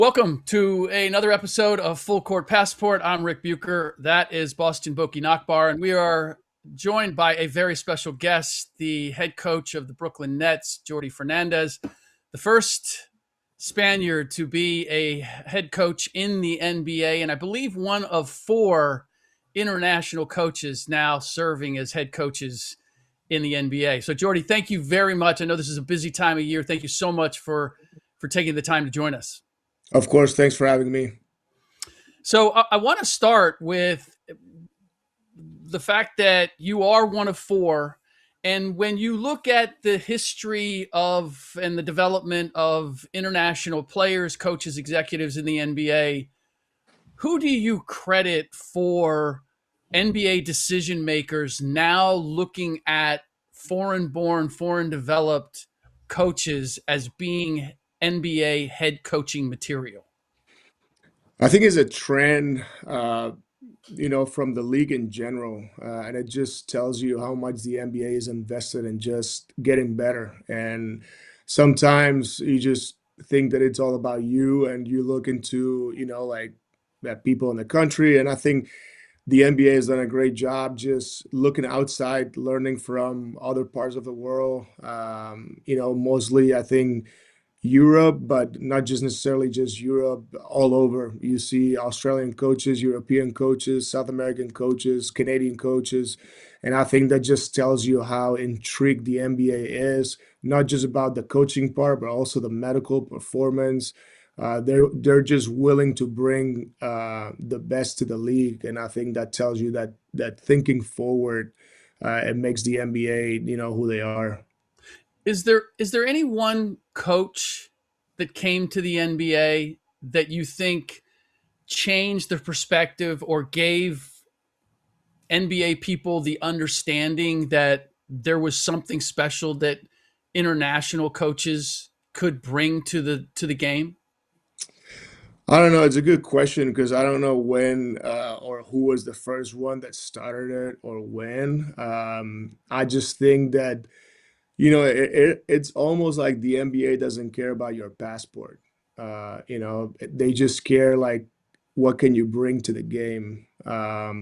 Welcome to another episode of Fullcourt Passport. I'm Ric Bucher. That is Bostjan Boki Nachbar, and we are joined by a very special guest, the head coach of the Brooklyn Nets, Jordi Fernández, the first Spaniard to be a head coach in the NBA, and I believe one of four international coaches now serving as head coaches in the NBA. So, Jordi, thank you very much. I know this is a busy time of year. Thank you so much for taking the time to join us. Of course. Thanks for having me. So I want to start with the fact that you are one of four. And when you look at the history of and the development of international players, coaches, executives in the NBA, who do you credit for NBA decision makers now looking at foreign-born, foreign-developed coaches as being NBA head coaching material? I think it's a trend, from the league in general, and it just tells you how much the NBA is invested in just getting better. And sometimes you just think that it's all about you, and you look into, like that people in the country. And I think the NBA has done a great job just looking outside, learning from other parts of the world. Mostly I think Europe, but not just necessarily just Europe, all over. You see Australian coaches, European coaches, South American coaches, Canadian coaches. And I think that just tells you how intrigued the NBA is, not just about the coaching part, but also the medical performance. They're just willing to bring the best to the league. And I think that tells you that thinking forward, it makes the NBA, who they are. Is there any one coach that came to the NBA that you think changed the perspective or gave NBA people the understanding that there was something special that international coaches could bring to the game? I don't know. It's a good question because I don't know when or who was the first one that started it or when. I just think that it's almost like the NBA doesn't care about your passport. They just care like what can you bring to the game?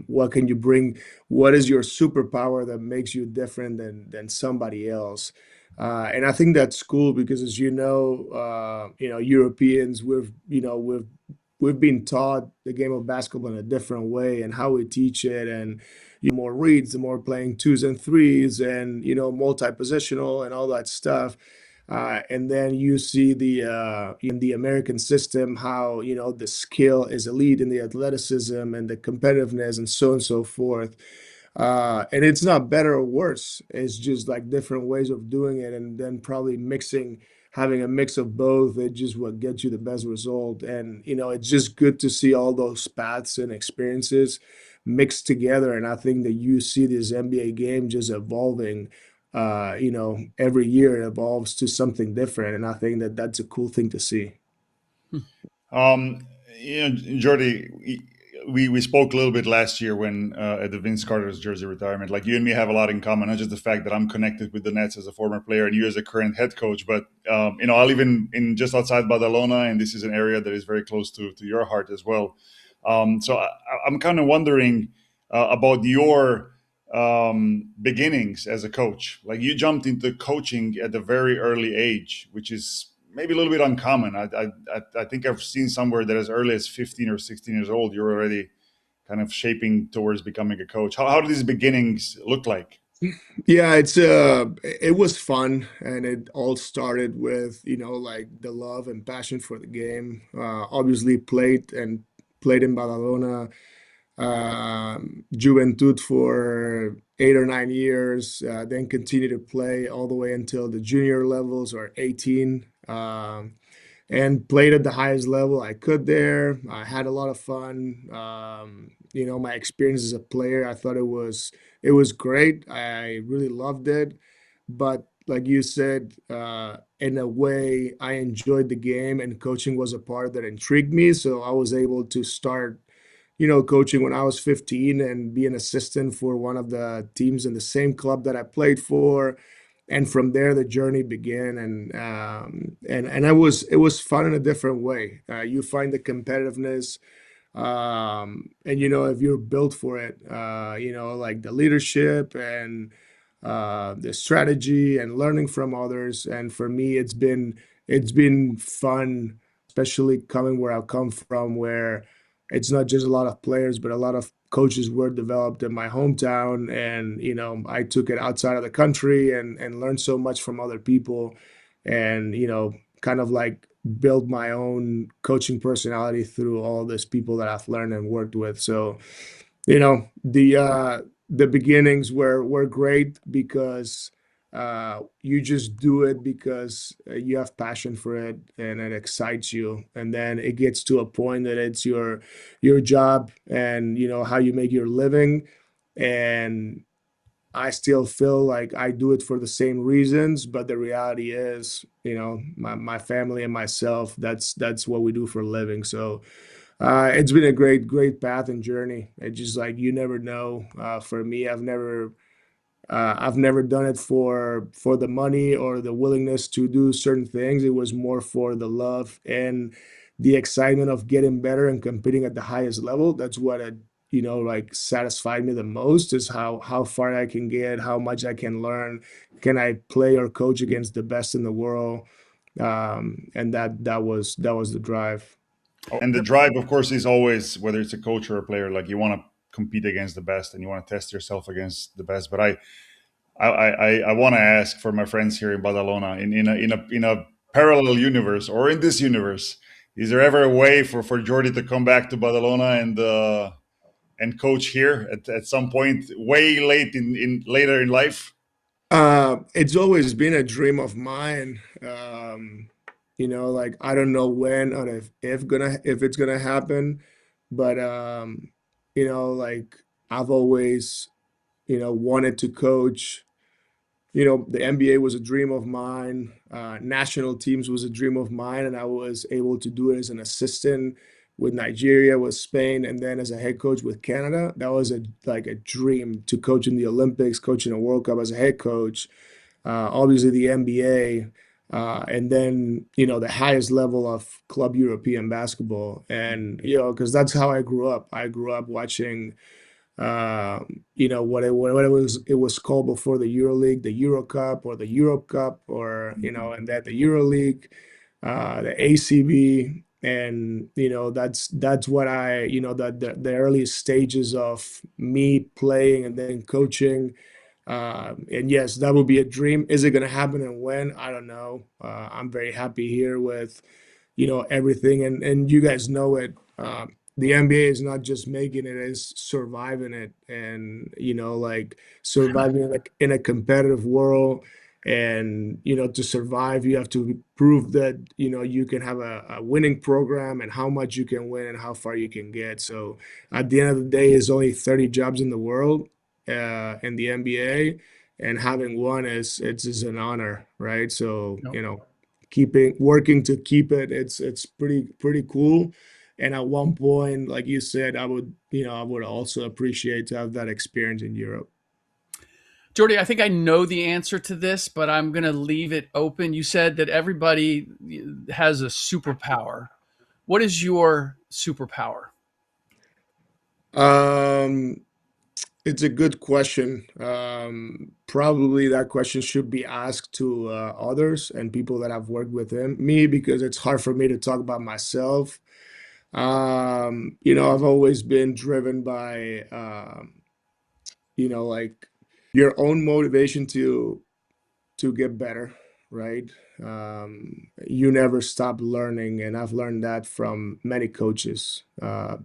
What can you bring? What is your superpower that makes you different than somebody else? And I think that's cool because, as Europeans, we've been taught the game of basketball in a different way and how we teach it, and more reads, the more playing twos and threes, and multi-positional and all that stuff. And then you see in the American system how the skill is elite in the athleticism and the competitiveness and so on and so forth. And it's not better or worse. It's just like different ways of doing it, and then probably having a mix of both. It just what gets you the best result. And it's just good to see all those paths and experiences mixed together. And I think that you see this NBA game just evolving. Every year it evolves to something different, and I think that that's a cool thing to see. Um, Jordi, we spoke a little bit last year when at the Vince Carter's jersey retirement. Like you and me have a lot in common, not just the fact that I'm connected with the Nets as a former player and you as a current head coach, but I live in just outside Badalona, and this is an area that is very close to your heart as well. So I'm kind of wondering about your beginnings as a coach. Like you jumped into coaching at a very early age, which is maybe a little bit uncommon. I think I've seen somewhere that as early as 15 or 16 years old, you're already kind of shaping towards becoming a coach. How do these beginnings look like? Yeah, it was fun, and it all started with like the love and passion for the game. Obviously played in Badalona, Juventud for 8 or 9 years, then continued to play all the way until the junior levels or 18, and played at the highest level I could there. I had a lot of fun. My experience as a player, I thought it was great. I really loved it. But like you said, in a way, I enjoyed the game, and coaching was a part that intrigued me. So I was able to start coaching when I was 15 and be an assistant for one of the teams in the same club that I played for. and from there the journey began, and it was fun in a different way. You find the competitiveness, and if you're built for it, like the leadership and the strategy and learning from others. And for me, it's been fun, especially coming where I come from, where it's not just a lot of players, but a lot of coaches were developed in my hometown. And I took it outside of the country and learned so much from other people, and kind of like build my own coaching personality through all these people that I've learned and worked with. So, the beginnings were great because you just do it because you have passion for it and it excites you, and then it gets to a point that it's your job and how you make your living. And I still feel like I do it for the same reasons, but the reality is, my family and myself, that's what we do for a living. So it's been a great path and journey. It's just like you never know. For me, I've never done it for the money or the willingness to do certain things. It was more for the love and the excitement of getting better and competing at the highest level. That's what like satisfied me the most, is how far I can get, how much I can learn. Can I play or coach against the best in the world? And that was the drive. And the drive, of course, is always, whether it's a coach or a player, like you want to compete against the best and you want to test yourself against the best. But I want to ask for my friends here in Badalona, in a parallel universe or in this universe, is there ever a way for Jordi to come back to Badalona and coach here at some point, way late in later in life? It's always been a dream of mine. Like I don't know when or if it's gonna happen, but like I've always wanted to coach. The NBA was a dream of mine. National teams was a dream of mine, and I was able to do it as an assistant with Nigeria, with Spain, and then as a head coach with Canada. That was like a dream to coach in the Olympics, coaching a World Cup as a head coach. Obviously the NBA, and then the highest level of club European basketball, and because that's how I grew up. I grew up watching what it was called before the EuroLeague, the Euro Cup or the Europe Cup, or and then the EuroLeague, the ACB, and that's what that the early stages of me playing and then coaching. And yes, that would be a dream. Is it going to happen and when? I don't know. I'm very happy here with everything, and you guys know it. The NBA is not just making it, it's surviving it, and like surviving like in a competitive world. And to survive, you have to prove that you can have a winning program, and how much you can win and how far you can get. So at the end of the day, there's only 30 jobs in the world, in the NBA, and having one is an honor, right? So Yep. working to keep it, it's pretty cool. And at one point, like you said, I would also appreciate to have that experience in Europe. Jordi, I think I know the answer to this, but I'm going to leave it open. You said that everybody has a superpower. What is your superpower? Um, it's a good question. Probably that question should be asked to others and people that have worked with me, because it's hard for me to talk about myself. I've always been driven by, like your own motivation to get better, right? You never stop learning, and I've learned that from many coaches.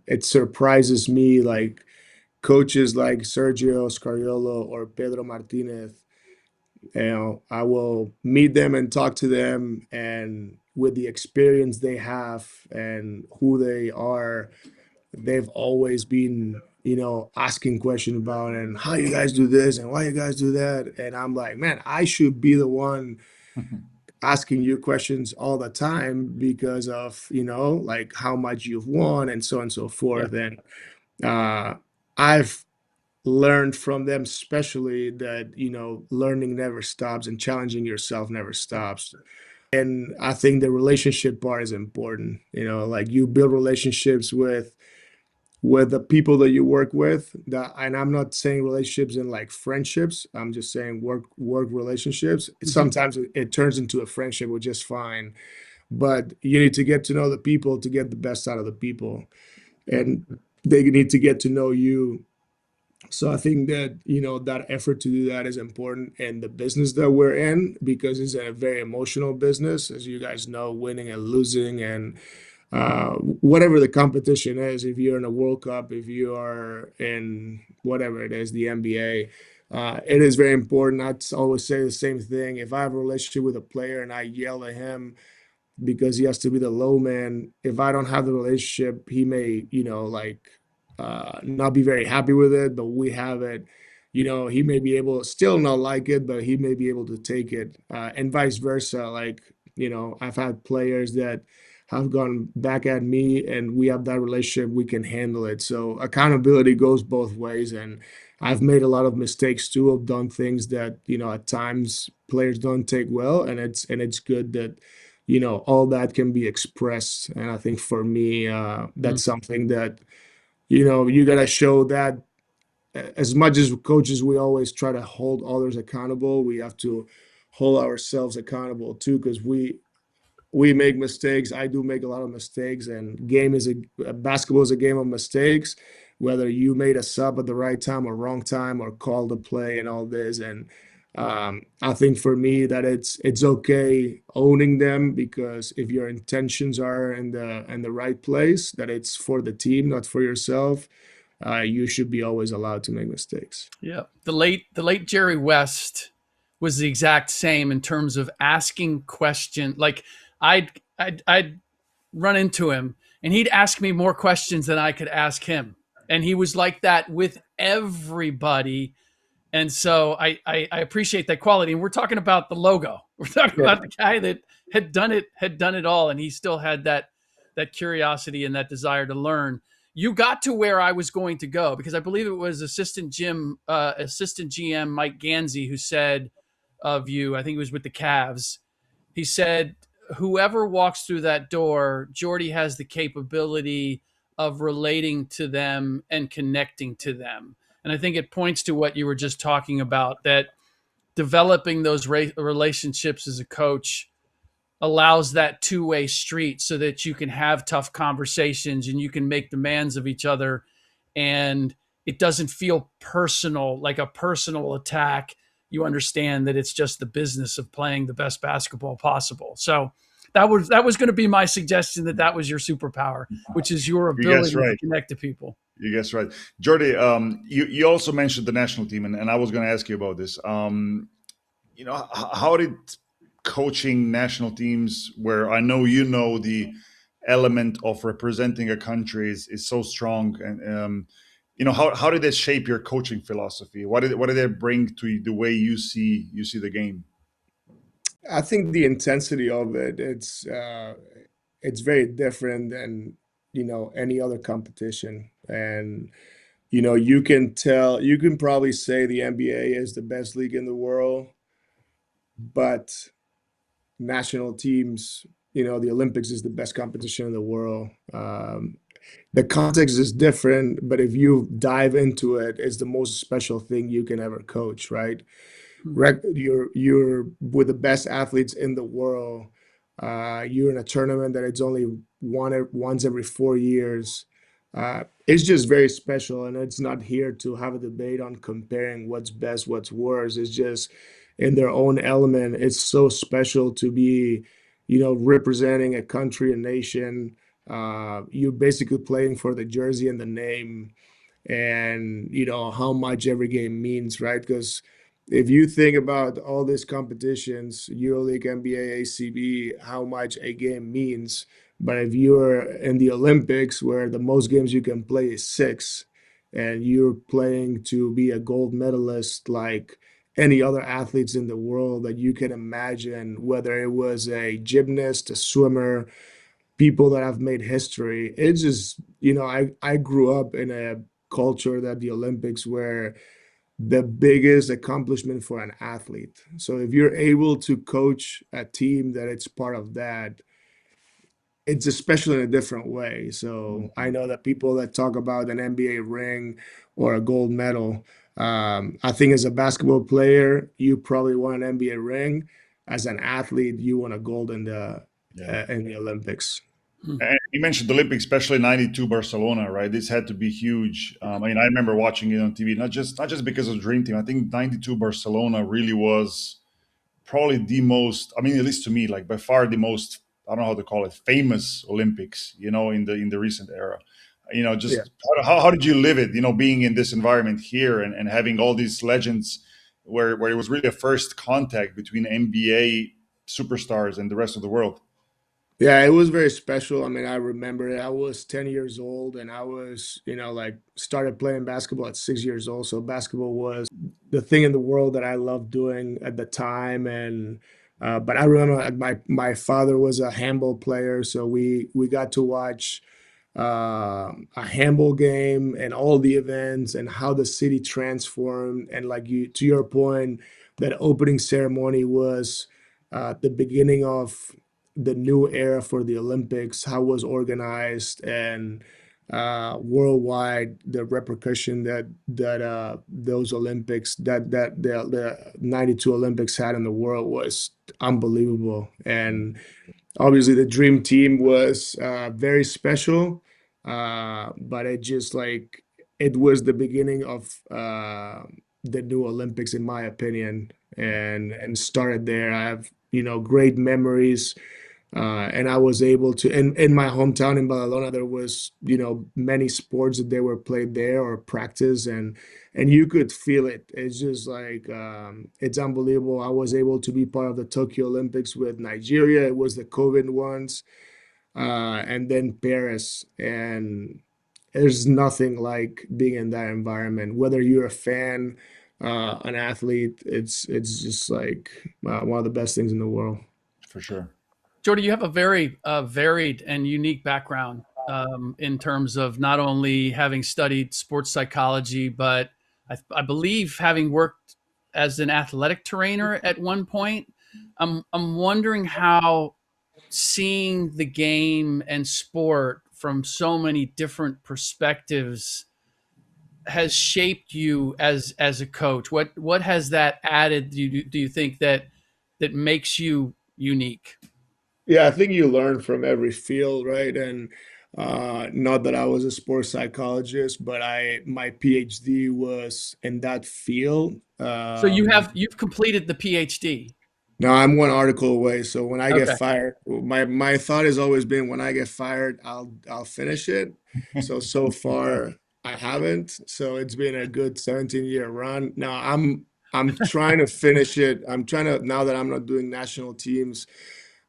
It surprises me, like coaches like Sergio Scariolo or Pedro Martinez. I will meet them and talk to them, and with the experience they have and who they are, they've always been, asking questions about and how you guys do this and why you guys do that. And I'm like, man, I should be the one asking you questions all the time because of, like how much you've won and so on and so Yeah. forth. And uh, I've learned from them, especially that, learning never stops and challenging yourself never stops. And I think the relationship part is important. Like you build relationships with the people that you work with. And I'm not saying relationships in like friendships. I'm just saying work relationships. Sometimes it turns into a friendship, which is fine. But you need to get to know the people to get the best out of the people, and they need to get to know you. So I think that, that effort to do that is important in the business that we're in, because it's a very emotional business, as you guys know, winning and losing, and whatever the competition is. If you're in a World Cup, if you are in whatever it is, the NBA, it is very important. I always say the same thing. If I have a relationship with a player and I yell at him because he has to be the low man, if I don't have the relationship, he may, not be very happy with it, but we have it. He may be able to still not like it, but he may be able to take it, and vice versa. Like, I've had players that have gone back at me, and we have that relationship, we can handle it. So accountability goes both ways, and I've made a lot of mistakes too. I've done things that, at times players don't take well, and it's good that, all that can be expressed. And I think for me, that's something that, you got to show that. As much as coaches, we always try to hold others accountable, we have to hold ourselves accountable too, because we make mistakes. I do make a lot of mistakes, and basketball is a game of mistakes, whether you made a sub at the right time or wrong time or called a play and all this. And I think for me that it's okay owning them, because if your intentions are in the right place, that it's for the team, not for yourself, you should be always allowed to make mistakes. Yeah. The late Jerry West was the exact same in terms of asking questions. Like I'd run into him and he'd ask me more questions than I could ask him. And he was like that with everybody. And so I appreciate that quality. And we're talking about the logo. We're talking about the guy that had done it all. And he still had that curiosity and that desire to learn. You got to where I was going to go, because I believe it was assistant GM Mike Gansey who said of you, I think it was with the Cavs, he said, whoever walks through that door, Jordi has the capability of relating to them and connecting to them. And I think it points to what you were just talking about, that developing those relationships as a coach allows that two-way street so that you can have tough conversations and you can make demands of each other, and it doesn't feel personal, like a personal attack. You understand that it's just the business of playing the best basketball possible. So that was going to be my suggestion, that was your superpower, which is your ability to connect to people. You guess right. Jordi, you also mentioned the national team, and I was going to ask you about this. How did coaching national teams, where I know the element of representing a country is so strong, and how did that shape your coaching philosophy? What did it bring to the way you see the game? I think the intensity of it, it's very different than, any other competition. And you can probably say the NBA is the best league in the world, but national teams, the Olympics is the best competition in the world. The context is different, but if you dive into it, it's the most special thing you can ever coach, right? You're with the best athletes in the world. You're in a tournament that it's only once every 4 years. It's just very special, and it's not here to have a debate on comparing what's best, what's worse. It's just in their own element. It's so special to be, representing a country, a nation. You're basically playing for the jersey and the name, and how much every game means, right? Because if you think about all these competitions, EuroLeague, NBA, ACB, how much a game means, but if you're in the Olympics, where the most games you can play is 6, and you're playing to be a gold medalist like any other athletes in the world that you can imagine, whether it was a gymnast, a swimmer, people that have made history. It's just, I grew up in a culture that the Olympics were the biggest accomplishment for an athlete. So if you're able to coach a team that it's part of that, it's special in a different way. So I Mhm. know that people that talk about an NBA ring or a gold medal, I think as a basketball player, you probably want an NBA ring. As an athlete, you want a gold Yeah. in the Olympics. Hmm. And you mentioned the Olympics, especially '92 Barcelona, right? This had to be huge. I mean, I remember watching it on TV, not just because of the Dream Team. I think '92 Barcelona really was probably the most. I mean, at least to me, like by far the most. I don't know how to call it, famous Olympics. In the recent era. Yeah. Just how did you live it? Being in this environment here and having all these legends, where it was really a first contact between NBA superstars and the rest of the world. Yeah, it was very special. I mean, I remember it. I was 10 years old and I was, like started playing basketball at 6 years old. So basketball was the thing in the world that I loved doing at the time. And but I remember like, my father was a handball player, so we got to watch a handball game and all the events and how the city transformed. And like you, to your point, that opening ceremony was the beginning of the new era for the Olympics, how it was organized, and worldwide the repercussion that those Olympics that the '92 Olympics had in the world was unbelievable. And obviously the dream team was very special, but it just like it was the beginning of the new Olympics in my opinion, and started there. I have great memories, and I was able to in my hometown in Badalona there was many sports that they were played there or practice, and you could feel it. It's just like it's unbelievable. I was able to be part of the Tokyo Olympics with Nigeria. It was the COVID ones, and then Paris. And there's nothing like being in that environment. Whether you're a fan, an athlete, it's just like one of the best things in the world. For sure. Jordi, you have a very varied and unique background in terms of not only having studied sports psychology, but I believe having worked as an athletic trainer at one point. I'm wondering how seeing the game and sport from so many different perspectives has shaped you as a coach. What has that added? Do you think that makes you unique? Yeah, I think you learn from every field, right? And not that I was a sports psychologist, but I my PhD was in that field. So you've completed the PhD. No, I'm one article away. So when I get Okay. fired, my thought has always been when I get fired, I'll finish it. So far I haven't. So it's been a good 17-year run. Now I'm trying to finish it. I'm trying to now that I'm not doing national teams.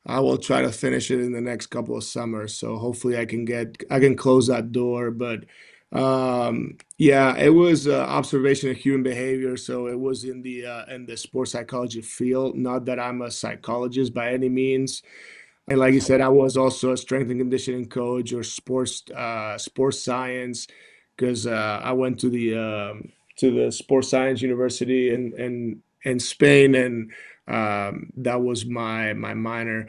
I will try to finish it in the next couple of summers. So hopefully I can close that door. But yeah, it was observation of human behavior. So it was in the sports psychology field. Not that I'm a psychologist by any means. And like you said, I was also a strength and conditioning coach or sports science because I went to the sports science university in Spain, and that was my minor.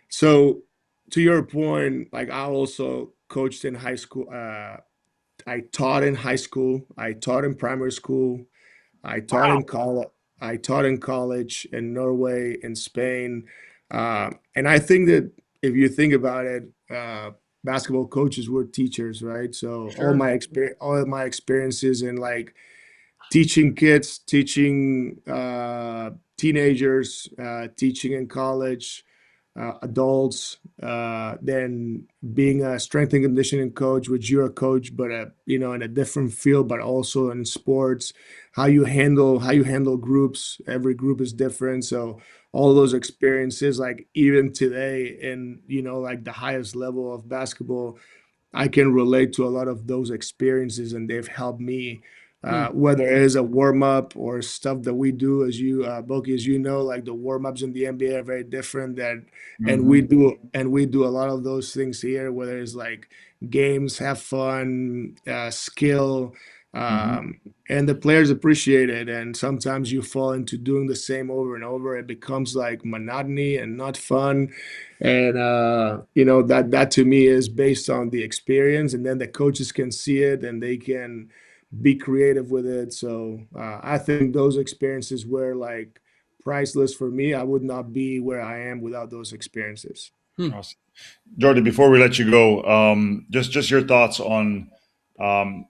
So to your point, like I also coached in high school. I taught in high school. I taught in primary school. I taught in college. I taught in college in Norway, in Spain, and I think that if you think about it, basketball coaches were teachers, right? So Sure. all of my experiences in like teaching kids, teaching teenagers, teaching in college, adults, then being a strength and conditioning coach, which you're a coach, but in a different field, but also in sports, how you handle groups. Every group is different, so all those experiences, like even today, in like the highest level of basketball, I can relate to a lot of those experiences, and they've helped me. Hmm. Whether it is a warm up or stuff that we do, as you, Boki, as you know, like the warm ups in the NBA are very different. And we Hmm. do a lot of those things here. Whether it's like games, have fun, skill, And the players appreciate it. And sometimes you fall into doing the same over and over. It becomes like monotony and not fun. And that to me is based on the experience. And then the coaches can see it and they can be creative with it. So I think those experiences were like priceless for me. I would not be where I am without those experiences. Awesome. Jordi, before we let you go, just your thoughts on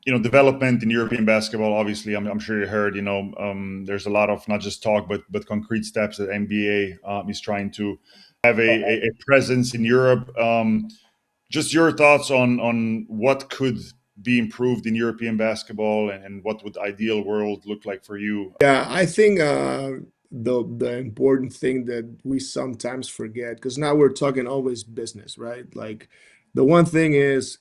development in European basketball. Obviously, I'm sure you heard. There's a lot of not just talk, but concrete steps that NBA is trying to have a presence in Europe. Just your thoughts on what could be improved in European basketball, and what would ideal world look like for you? Yeah, I think the important thing that we sometimes forget, because now we're talking always business, right? Like the one thing is,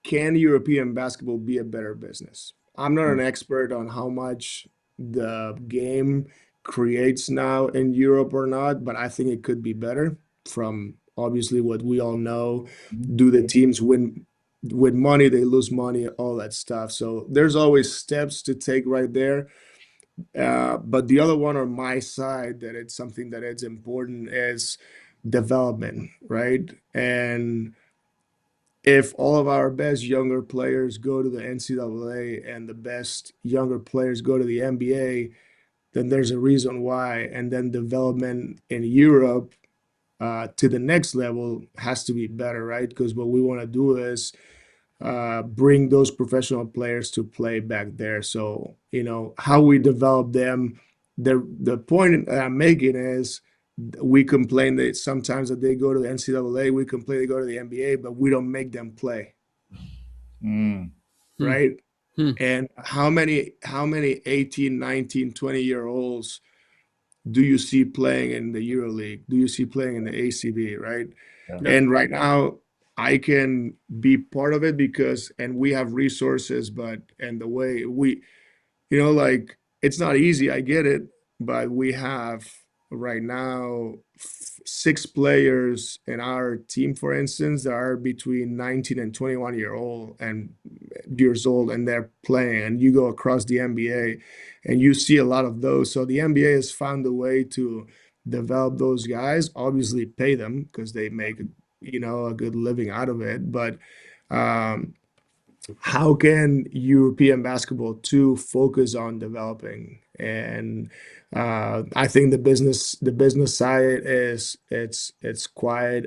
can European basketball be a better business? I'm not an expert on how much the game creates now in Europe or not, but I think it could be better from obviously what we all know. Do the teams win money, they lose money, all that stuff. So there's always steps to take right there. But the other one on my side that it's something that is important is development, right? And if all of our best younger players go to the NCAA and the best younger players go to the NBA, then there's a reason why. And then development in Europe to the next level has to be better, right? Because what we want to do is bring those professional players to play back there. So, how we develop them, the point I'm making is we complain that sometimes that they go to the NCAA, we complain they go to the NBA, but we don't make them play. Right? And how many 18, 19, 20-year-olds do you see playing in the EuroLeague? Do you see playing in the ACB, right? Yeah. And right now, I can be part of it and we have resources, and the way like it's not easy, I get it, but we have right now 6 players in our team, for instance, that are between 19 and 21 years old, and they're playing. And you go across the NBA and you see a lot of those. So the NBA has found a way to develop those guys, obviously pay them because they make a good living out of it. But how can European basketball too focus on developing? And I think the business side is it's quite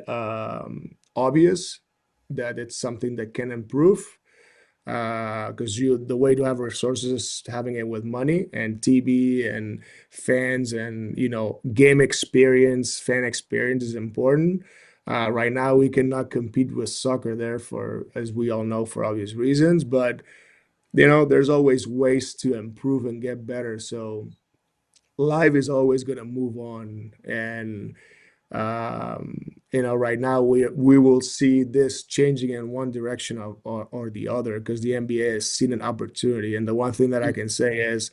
obvious that it's something that can improve, because the way to have resources is having it with money and TV and fans and game experience, fan experience is important. Right now, we cannot compete with soccer there as we all know, for obvious reasons. But there's always ways to improve and get better. So life is always going to move on, and right now we will see this changing in one direction or the other, because the NBA has seen an opportunity. And the one thing that I can say is,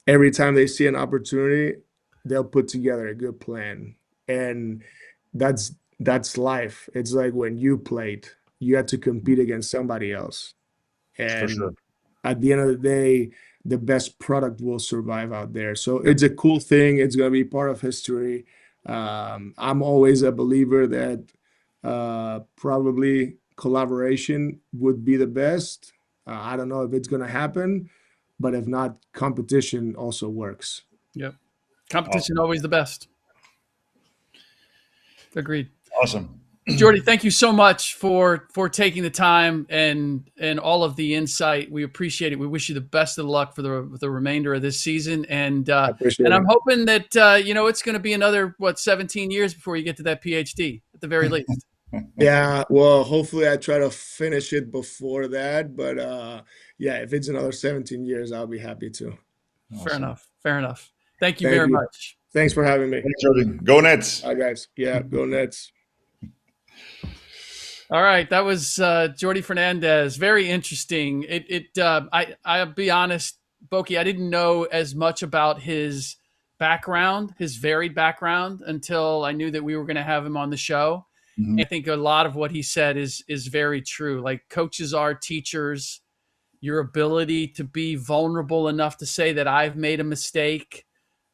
every time they see an opportunity, they'll put together a good plan, and that's life. It's like when you played, you had to compete against somebody else. For sure. And at the end of the day, the best product will survive out there. So it's a cool thing. It's going to be part of history. I'm always a believer that probably collaboration would be the best. I don't know if it's going to happen, but if not, competition also works. Yep. Competition always the best. Agreed. Awesome. Jordi, thank you so much for taking the time and all of the insight. We appreciate it. We wish you the best of luck for the remainder of this season. And I'm hoping that it's going to be another 17 years before you get to that PhD at the very least. Yeah, well, hopefully I try to finish it before that, but yeah, if it's another 17 years, I'll be happy to. Awesome. Fair enough. Thank you very much. Thanks for having me. Thanks, Jordi. Go Nets. All right, guys. Yeah, go Nets. All right, that was Jordi Fernández. Very interesting. I'll be honest, Boki, I didn't know as much about his background, his varied background, until I knew that we were going to have him on the show. I think a lot of what he said is very true. Like, coaches are teachers. your ability to be vulnerable enough to say that I've made a mistake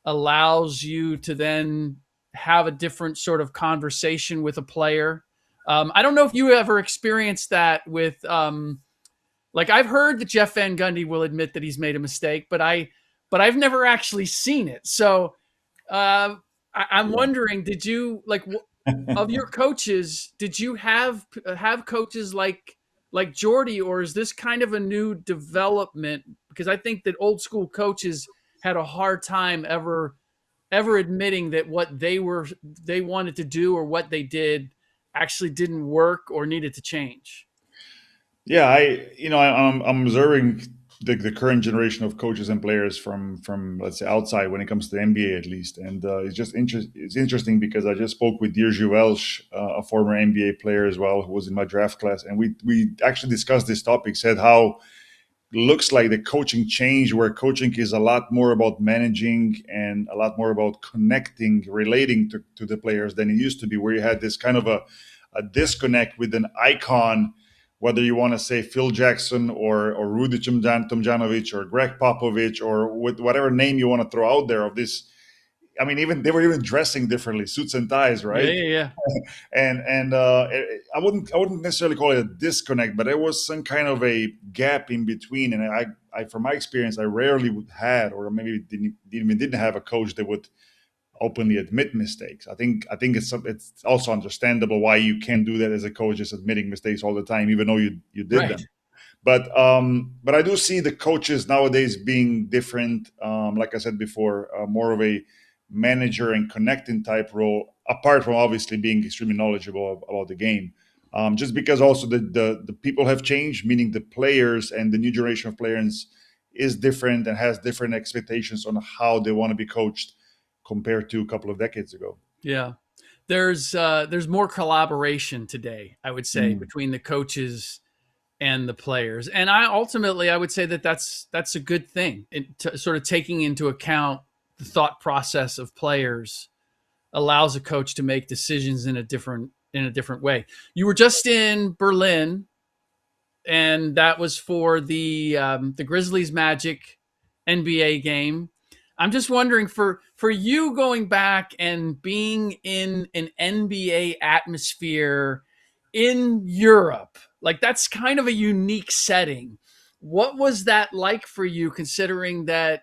allows you to then have a different sort of conversation with a player. I don't know if you ever experienced that with, like I've heard that Jeff Van Gundy will admit that he's made a mistake, but I've never actually seen it. So I'm wondering, did you like of your coaches? Did you have coaches like Jordi, or is this kind of a new development? Because I think that old school coaches had a hard time ever admitting that what they wanted to do or what they did actually didn't work or needed to change. Yeah, I'm observing the current generation of coaches and players from let's say outside when it comes to the NBA at least, and it's interesting because I just spoke with Dirje Welsh, a former NBA player as well, who was in my draft class, and we actually discussed this topic. Said how looks like the coaching change, where coaching is a lot more about managing and a lot more about connecting, relating to the players than it used to be, where you had this kind of a disconnect with an icon, whether you want to say Phil Jackson or Rudy Tomjanovic or Greg Popovich or with whatever name you want to throw out there of this. I mean, even they were even dressing differently, suits and ties, right? Yeah. And I wouldn't necessarily call it a disconnect, but there was some kind of a gap in between. And I from my experience, I rarely had, or maybe didn't have a coach that would openly admit mistakes. I think it's also understandable why you can't do that as a coach, just admitting mistakes all the time, even though you did Right. them. But I do see the coaches nowadays being different. Like I said before, more of a manager and connecting type role, apart from obviously being extremely knowledgeable about the game. Just because also the people have changed, meaning the players and the new generation of players is different and has different expectations on how they want to be coached compared to a couple of decades ago. Yeah. There's more collaboration today, I would say, between the coaches and the players. And I would say that that's a good thing. Sort of taking into account the thought process of players allows a coach to make decisions in a different way. You were just in Berlin, and that was for the Grizzlies Magic NBA game. I'm just wondering, for you going back and being in an NBA atmosphere in Europe, like that's kind of a unique setting. What was that like for you, considering that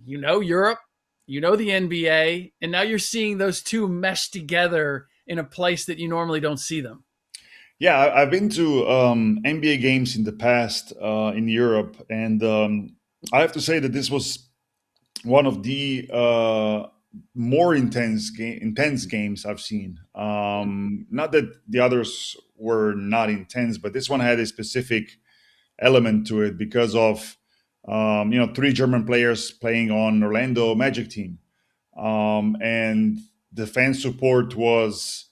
Europe, the NBA, and now you're seeing those two mesh together in a place that you normally don't see them? Yeah, I've been to NBA games in the past in Europe, and I have to say that this was one of the more intense games I've seen. Not that the others were not intense, but this one had a specific element to it because of three German players playing on Orlando Magic team, and the fan support was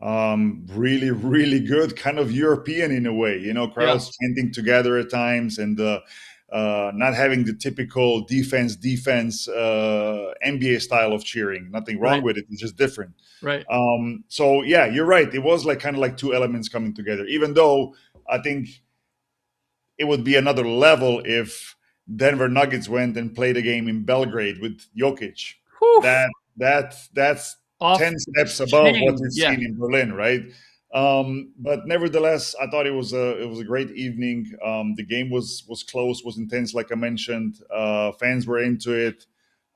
really, really good, kind of European in a way. Crowds chanting together at times, and not having the typical defense NBA style of cheering. Nothing wrong with it; it's just different. Right. So yeah, you're right. It was like kind of like two elements coming together. Even though I think it would be another level if Denver Nuggets went and played a game in Belgrade with Jokic. Whew. That's Off 10 steps above chain. what we've seen in Berlin, right? But nevertheless, I thought it was a great evening. The game was close, was intense, like I mentioned. Fans were into it.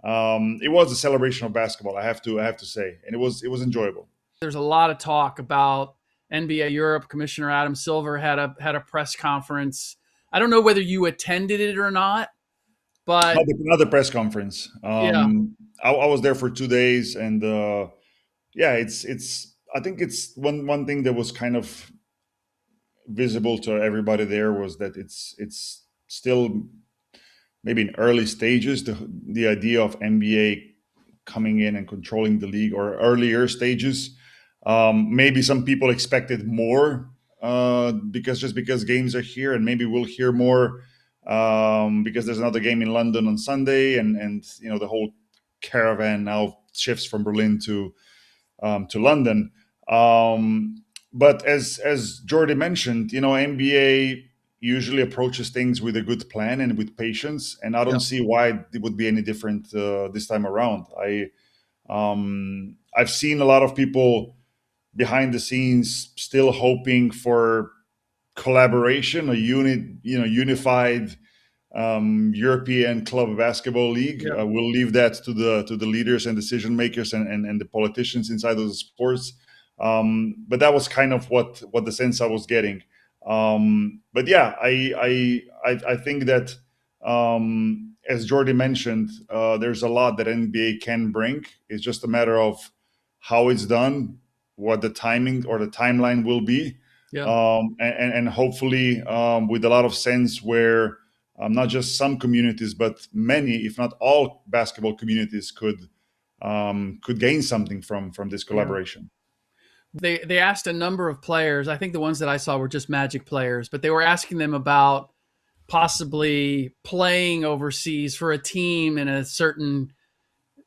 It was a celebration of basketball, I have to say, and it was enjoyable. There's a lot of talk about NBA Europe. Commissioner Adam Silver had a press conference. I don't know whether you attended it or not, but another press conference. I was there for 2 days, and it's. I think it's one thing that was kind of visible to everybody there was that it's still maybe in early stages. The idea of NBA coming in and controlling the league, or earlier stages. Maybe some people expected more because games are here, and maybe we'll hear more because there's another game in London on Sunday, and the whole caravan now shifts from Berlin to London. But as Jordi mentioned, NBA usually approaches things with a good plan and with patience, and I don't see why it would be any different this time around. I've seen a lot of people behind the scenes still hoping for collaboration, unified European club basketball league. We'll leave that to the leaders and decision makers and the politicians inside of the sports. But that was kind of what the sense I was getting. But yeah, I think that as Jordi mentioned, there's a lot that NBA can bring. It's just a matter of how it's done, what the timing or the timeline will be, and hopefully with a lot of sense where not just some communities, but many, if not all, basketball communities could gain something from this collaboration. They asked a number of players. I think the ones that I saw were just Magic players, but they were asking them about possibly playing overseas for a team in a certain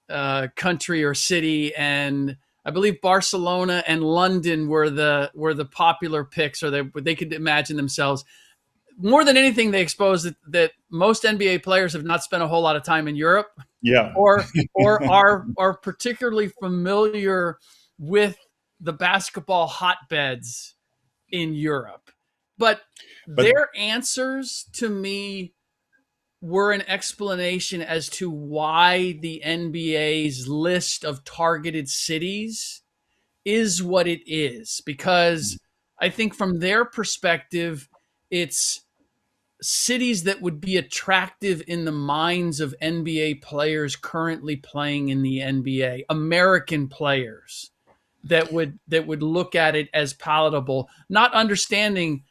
country or city, and I believe Barcelona and London were the popular picks, or they could imagine themselves. More than anything, they exposed that most NBA players have not spent a whole lot of time in Europe, or are particularly familiar with the basketball hotbeds in Europe. But their answers to me were an explanation as to why the NBA's list of targeted cities is what it is. Because I think from their perspective, it's cities that would be attractive in the minds of NBA players currently playing in the NBA, American players that would look at it as palatable, not understanding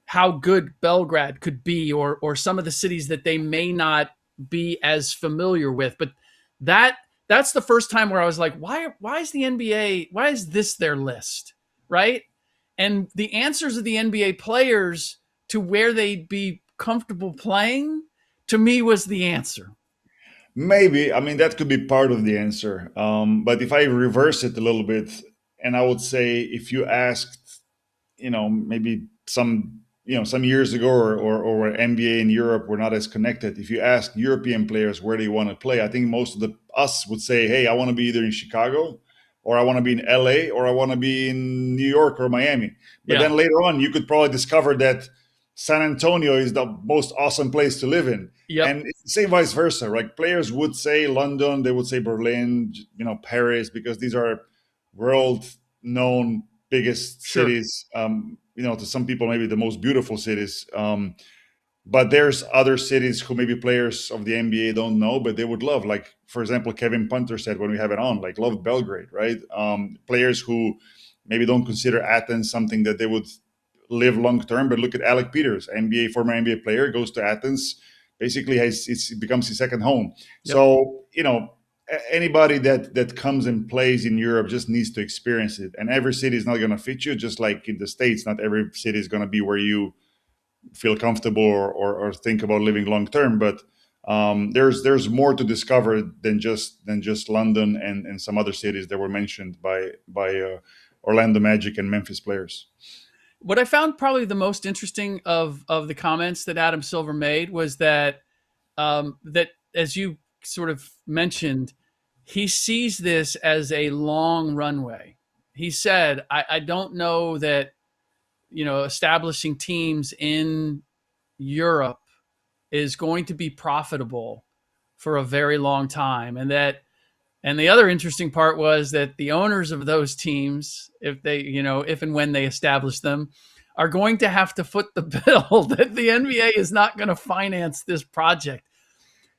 how good Belgrade could be, or some of the cities that they may not be as familiar with. But that's the first time where I was like, why is the NBA, why is this their list, right? And the answers of the NBA players to where they'd be comfortable playing, to me, was the answer. Maybe, I mean, that could be part of the answer. But if I reverse it a little bit, and I would say, if you asked, maybe some years ago, or where NBA in Europe were not as connected, if you ask European players where they want to play, I think most of us would say, hey, I want to be either in Chicago, or I want to be in LA, or I want to be in New York or Miami. But then later on, you could probably discover that San Antonio is the most awesome place to live in. And same vice versa. Like, players would say London, they would say Berlin, Paris, because these are world-known biggest cities. To some people, maybe the most beautiful cities. But there's other cities who maybe players of the NBA don't know, but they would love. Like, for example, Kevin Punter said when we have it on, like, love Belgrade, right? Players who maybe don't consider Athens something that they would live long term, but look at Alec Peters, former NBA player, goes to Athens, basically it becomes his second home. So anybody that comes and plays in Europe just needs to experience it, and every city is not going to fit you. Just like in the States, not every city is going to be where you feel comfortable or think about living long term. But there's more to discover than just London and some other cities that were mentioned by Orlando Magic and Memphis players. What I found probably the most interesting of the comments that Adam Silver made was that that, as you sort of mentioned, he sees this as a long runway. He said, I don't know that, establishing teams in Europe is going to be profitable for a very long time. And the other interesting part was that the owners of those teams, if and when they establish them, are going to have to foot the bill, that the NBA is not going to finance this project.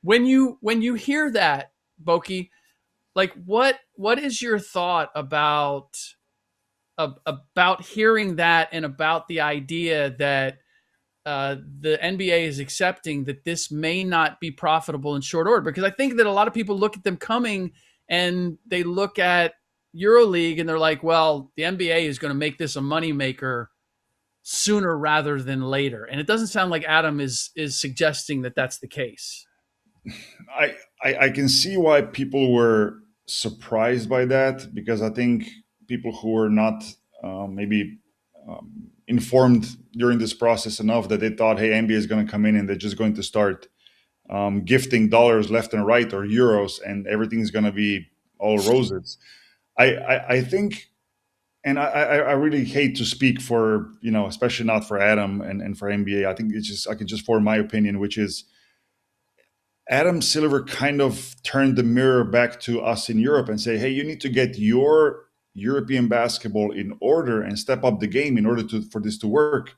When you hear that, Boki, like, what is your thought about hearing that, and about the idea that the NBA is accepting that this may not be profitable in short order? Because I think that a lot of people look at them coming, and they look at EuroLeague and they're like, well, the NBA is going to make this a moneymaker sooner rather than later. And it doesn't sound like Adam is suggesting that that's the case. I can see why people were surprised by that, because I think people who were not maybe informed during this process enough that they thought, hey, NBA is going to come in and they're just going to start gifting dollars left and right or euros, and everything's going to be all roses. I think, and I really hate to speak for, especially not for Adam and for NBA. I think I can just form my opinion, which is Adam Silver kind of turned the mirror back to us in Europe and say, hey, you need to get your European basketball in order and step up the game in order for this to work.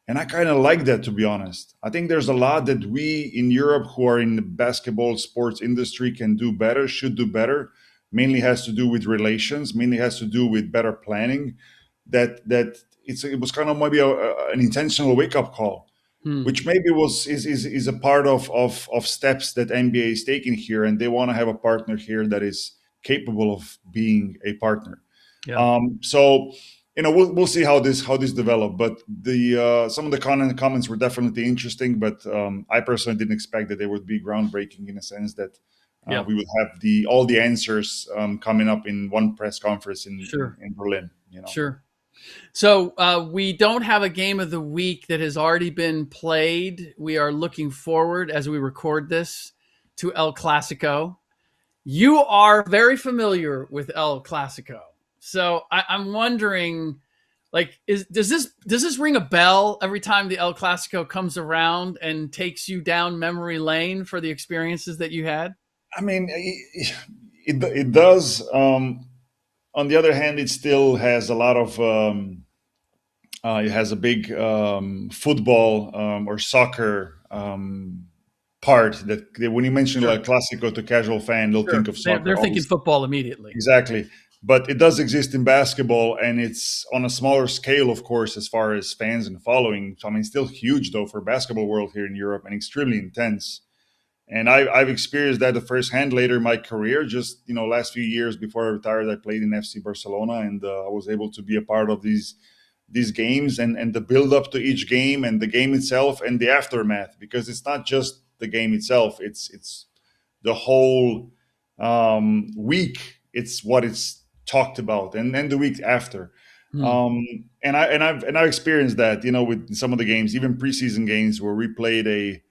And I kind of like that, to be honest. I think there's a lot that we in Europe who are in the basketball sports industry can do better, should do better. Mainly has to do with relations, mainly has to do with better planning. It was kind of maybe an intentional wake-up call, which maybe is a part of steps that NBA is taking here, and they want to have a partner here that is capable of being a partner. Yeah. So we'll see how this develop. But the some of the comments were definitely interesting. But I personally didn't expect that they would be groundbreaking in a sense that we would have all the answers coming up in one press conference in Berlin. Sure. So we don't have a game of the week that has already been played. We are looking forward, as we record this, to El Clásico. You are very familiar with El Clásico, so I'm wondering, does this ring a bell every time the El Clásico comes around and takes you down memory lane for the experiences that you had? I mean, it does. On the other hand, it still has a lot of. It has a big football or soccer part that when you mention like Clásico to casual fan, they'll think of soccer. They're thinking football immediately. Exactly. But it does exist in basketball, and it's on a smaller scale, of course, as far as fans and following. So, I mean, still huge, though, for basketball world here in Europe, and extremely intense. And I've experienced that the firsthand later in my career. Just, last few years before I retired, I played in FC Barcelona, and I was able to be a part of these games and the build up to each game and the game itself and the aftermath, because it's not just the game itself, it's the whole week. It's what it's talked about and the week after. And I've experienced that, with some of the games, even preseason games where we played a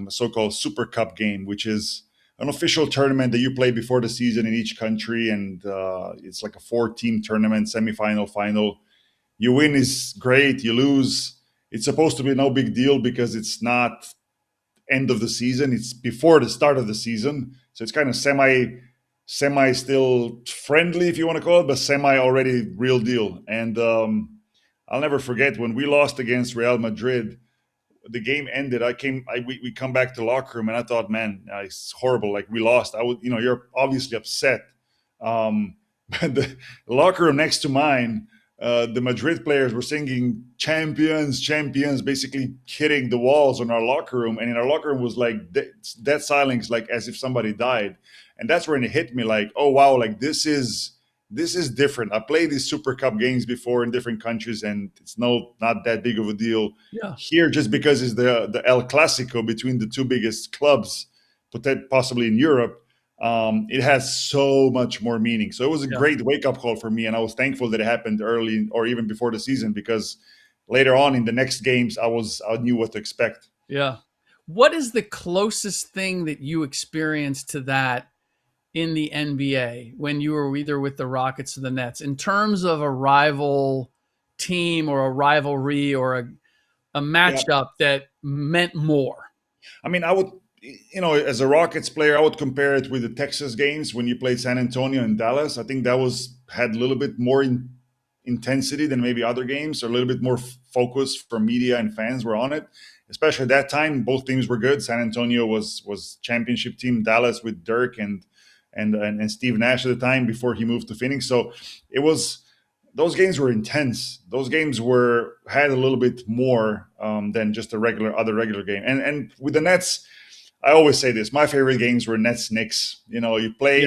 so-called Super Cup game, which is an official tournament that you play before the season in each country, and it's like a 4-team tournament, semifinal, final. You win is great. You lose, it's supposed to be no big deal because it's not end of the season. It's before the start of the season. So it's kind of semi still friendly, if you want to call it, but semi already real deal. And I'll never forget when we lost against Real Madrid. The game ended. We come back to the locker room, and I thought, man, it's horrible. Like, we lost. You're obviously upset. But the locker room next to mine, the Madrid players were singing "Champions, Champions," basically hitting the walls on our locker room. And in our locker room was like dead silence, like as if somebody died. And that's when it hit me, like, oh wow, like this is different. I played these Super Cup games before in different countries, and it's not that big of a deal. Yeah. Here, just because it's the El Clásico between the two biggest clubs, possibly in Europe. It has so much more meaning. So it was a great wake-up call for me, and I was thankful that it happened early or even before the season, because later on in the next games, I knew what to expect. Yeah. What is the closest thing that you experienced to that in the NBA when you were either with the Rockets or the Nets, in terms of a rival team or a rivalry or a matchup that meant more? I mean, I would, as a Rockets player, I would compare it with the Texas games when you played San Antonio and Dallas. I think that had a little bit more intensity than maybe other games, or a little bit more focus from media and fans were on it. Especially at that time, both teams were good. San Antonio was championship team. Dallas with Dirk and Steve Nash at the time before he moved to Phoenix. So those games were intense. Those games had a little bit more than just other regular game. And with the Nets, I always say this: my favorite games were Nets-Knicks. You play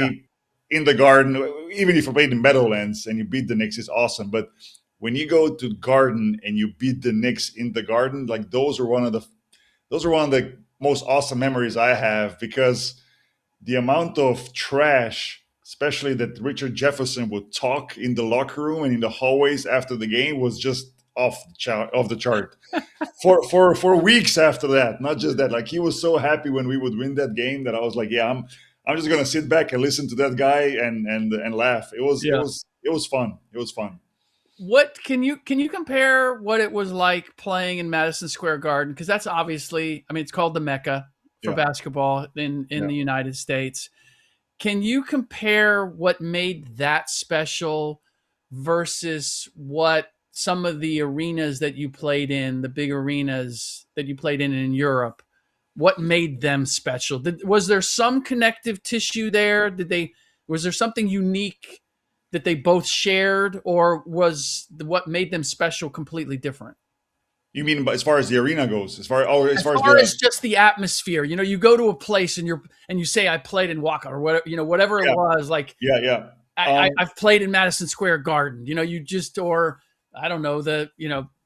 in the Garden, even if you played in Meadowlands and you beat the Knicks, it's awesome. But when you go to Garden and you beat the Knicks in the Garden, like those are one of the most awesome memories I have, because the amount of trash, especially that Richard Jefferson would talk in the locker room and in the hallways after the game, was just off the chart for weeks after that. Not just that, like he was so happy when we would win that game that I was like, yeah, I'm just gonna sit back and listen to that guy and laugh. It was fun. It was fun. What can you compare what it was like playing in Madison Square Garden? Because that's obviously, I mean, it's called the Mecca for basketball in the United States. Can you compare what made that special versus what some of the arenas that you played in, the big arenas that you played in Europe, what made them special? Was there some connective tissue there? Was there something unique that they both shared, or was what made them special completely different? You mean as far as the arena goes, as far as just the atmosphere? You know, you go to a place and you say, I played in Waka or whatever, you know, whatever it was. Like, I've played in Madison Square Garden. You know, you just, or I don't know, the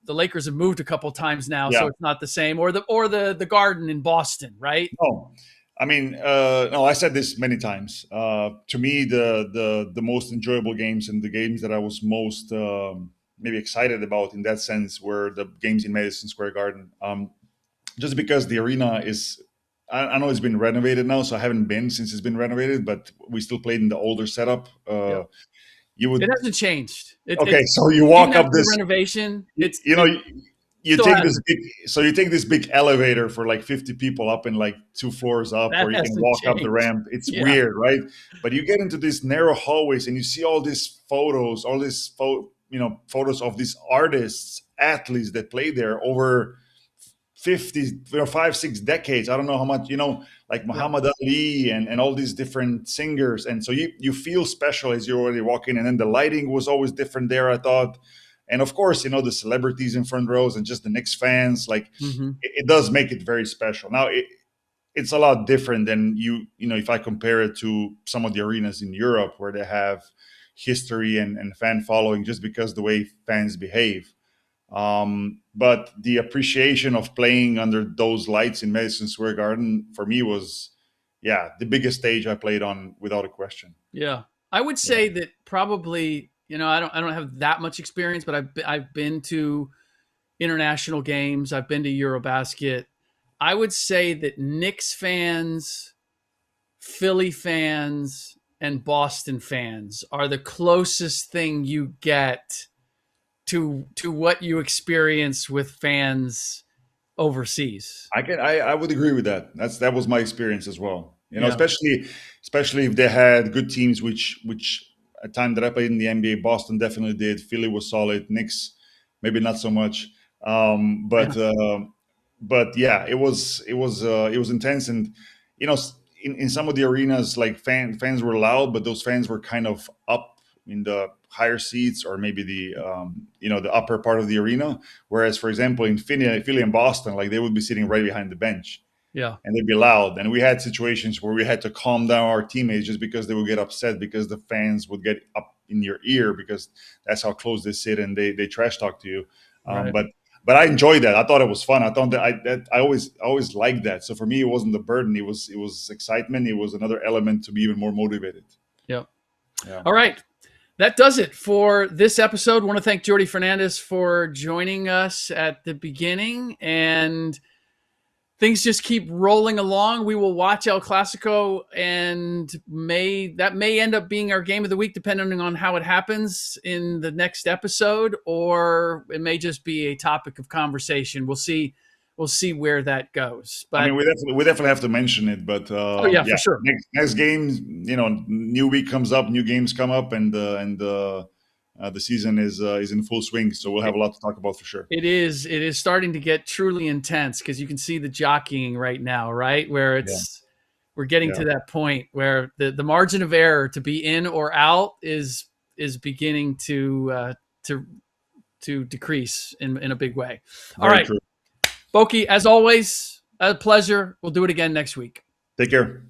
Lakers have moved a couple times now, so it's not the same. Or the Garden in Boston, right? No, I mean, no. I said this many times. To me, the most enjoyable games and the games that I was most maybe excited about in that sense were the games in Madison Square Garden. Just because the arena is, I know it's been renovated now, so I haven't been since it's been renovated, but we still played in the older setup. It hasn't changed. So you walk up this renovation. You take this big elevator for like 50 people up in like 2 floors up, or you can walk up the ramp. It's weird, right? But you get into these narrow hallways and you see all these photos, photos of these artists, athletes that played there over 5-6 decades. I don't know how much, like Muhammad Ali and all these different singers. And so you feel special as you're already walking. And then the lighting was always different there, I thought. And of course, the celebrities in front rows and just the Knicks fans, like it does make it very special. Now it's a lot different than if I compare it to some of the arenas in Europe where they have history and fan following just because the way fans behave. But the appreciation of playing under those lights in Madison Square Garden for me was, the biggest stage I played on without a question. Yeah, I would say that probably, I don't have that much experience, but I've been to international games. I've been to Eurobasket. I would say that Knicks fans, Philly fans, and Boston fans are the closest thing you get to what you experience with fans overseas. I would agree with that. That was my experience as well. Especially if they had good teams, which a time that I played in the NBA, Boston definitely did. Philly was solid. Knicks maybe not so much. But it was intense. And in some of the arenas, like fans were loud, but those fans were kind of up in the higher seats, or maybe the the upper part of the arena. Whereas, for example, in Philly and Boston, like they would be sitting right behind the bench. Yeah. And they'd be loud. And we had situations where we had to calm down our teammates just because they would get upset because the fans would get up in your ear because that's how close they sit and they trash talk to you. Right. But I enjoyed that. I thought it was fun. I thought that I always liked that. So for me, it wasn't a burden. It was excitement. It was another element to be even more motivated. Yep. Yeah. All right. That does it for this episode. I want to thank Jordi Fernández for joining us at the beginning, and things just keep rolling along. We will watch El Clásico, and that may end up being our game of the week, depending on how it happens in the next episode, or it may just be a topic of conversation. We'll see where that goes. But I mean, we definitely have to mention it. But for sure. Next game, new week comes up, new games come up, and the season is in full swing. So we'll have a lot to talk about for sure. It is starting to get truly intense because you can see the jockeying right now, right? Where we're getting to that point where the margin of error to be in or out is beginning to decrease in a big way. All right. True. Boki, as always, a pleasure. We'll do it again next week. Take care.